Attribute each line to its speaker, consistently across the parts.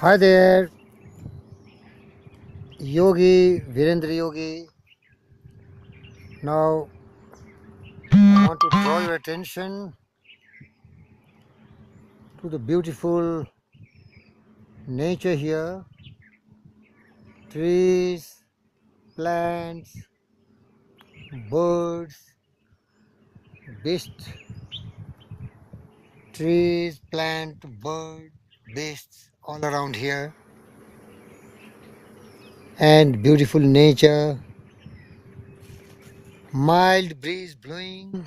Speaker 1: Hi there, Yogi, Virendra Yogi. Now, I want to draw your attention to the beautiful nature here. Trees, plants, birds, beasts, trees, plant, bird, beasts all around here. And beautiful nature, mild breeze blowing.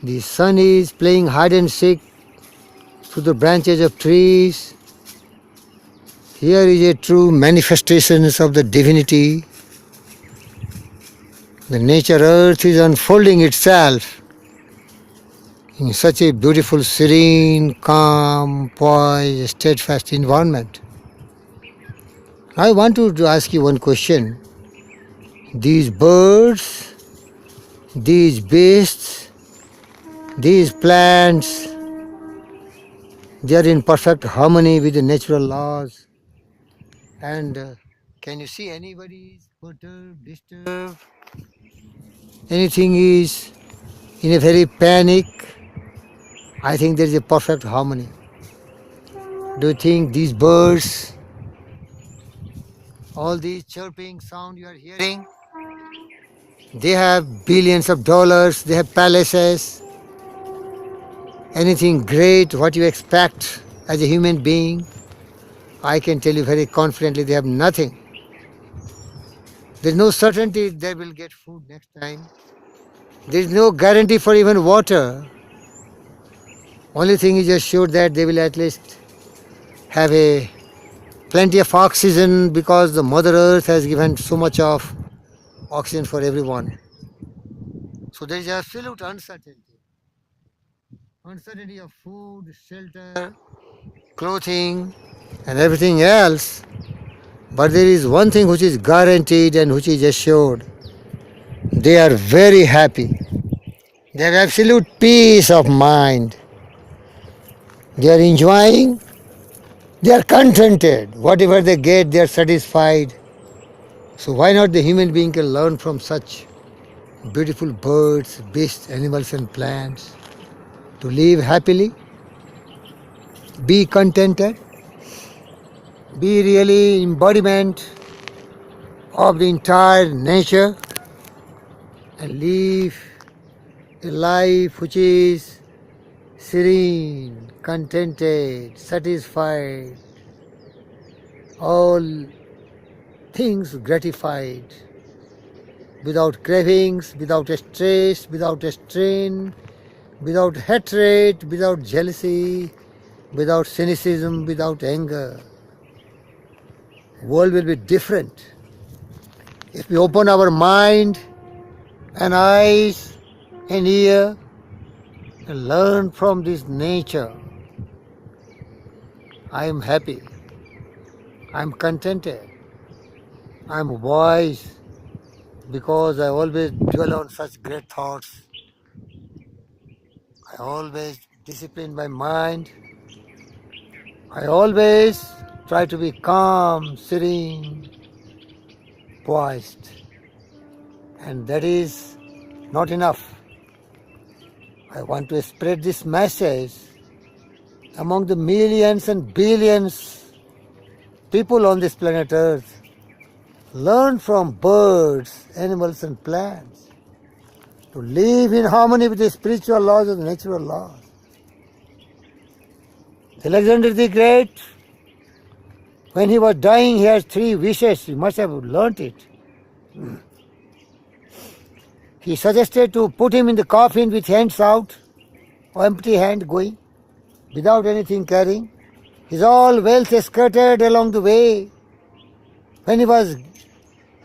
Speaker 1: The sun is playing hide and seek through the branches of trees. Here is a true manifestation of the divinity. The nature earth is unfolding itself in such a beautiful, serene, calm, poised, steadfast environment. I want to ask you one question. These birds, these beasts, these plants, they are in perfect harmony with the natural laws. And can you see anybody is perturbed, disturbed? Anything is in a very panic? I think there is a perfect harmony. Do you think these birds, all these chirping sound you are hearing, they have billions of dollars, they have palaces, anything great, what you expect as a human being? I can tell you very confidently they have nothing. There is no certainty they will get food next time. There is no guarantee for even water. Only thing is assured that they will at least have a plenty of oxygen because the Mother Earth has given so much of oxygen for everyone. So there is absolute uncertainty. Uncertainty of food, shelter, clothing, and everything else. But there is one thing which is guaranteed and which is assured. They are very happy. They have absolute peace of mind. They are enjoying. They are contented. Whatever they get, they are satisfied. So why not the human being can learn from such beautiful birds, beasts, animals and plants to live happily, be contented, be really embodiment of the entire nature and live a life which is serene, contented, satisfied, all things gratified, without cravings, without stress, without strain, without hatred, without jealousy, without cynicism, without anger. The world will be different if we open our mind and eyes and ear and learn from this nature. I am happy. I am contented. I am wise because I always dwell on such great thoughts. I always discipline my mind. I always try to be calm, serene, poised. And that is not enough. I want to spread this message among the millions and billions people on this planet Earth. Learn from birds, animals and plants to live in harmony with the spiritual laws and the natural laws. Alexander the Great, when he was dying, he had 3 wishes. He must have learnt it. He suggested to put him in the coffin with hands out, or empty hand going, without anything carrying. His all wealth scattered along the way. When he was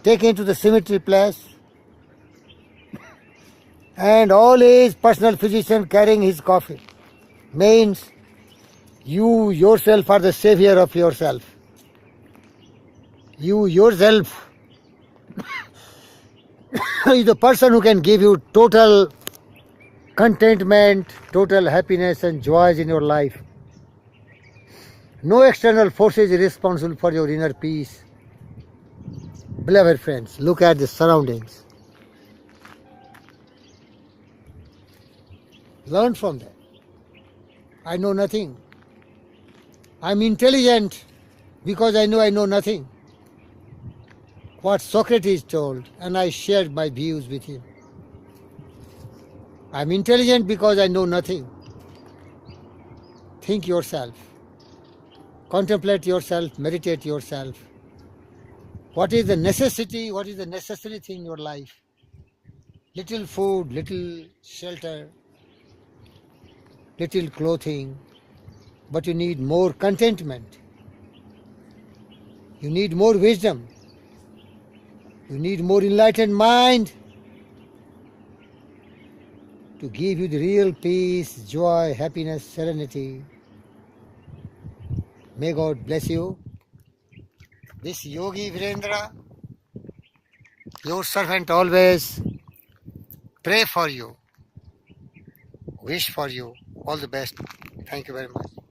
Speaker 1: taken to the cemetery place, and all his personal physician carrying his coffin, means you yourself are the savior of yourself. You yourself is the person who can give you total contentment, total happiness and joys in your life. No external forces is responsible for your inner peace. Beloved friends, look at the surroundings. Learn from them. I know nothing. I'm intelligent because I know nothing. What Socrates told, and I shared my views with him. I'm intelligent because I know nothing. Think yourself. Contemplate yourself, meditate yourself. What is the necessity? What is the necessary thing in your life? Little food, little shelter, little clothing, but you need more contentment. You need more wisdom. You need more enlightened mind to give you the real peace, joy, happiness, serenity. May God bless you. This Yogi Virendra, your servant always, pray for you, wish for you. All the best. Thank you very much.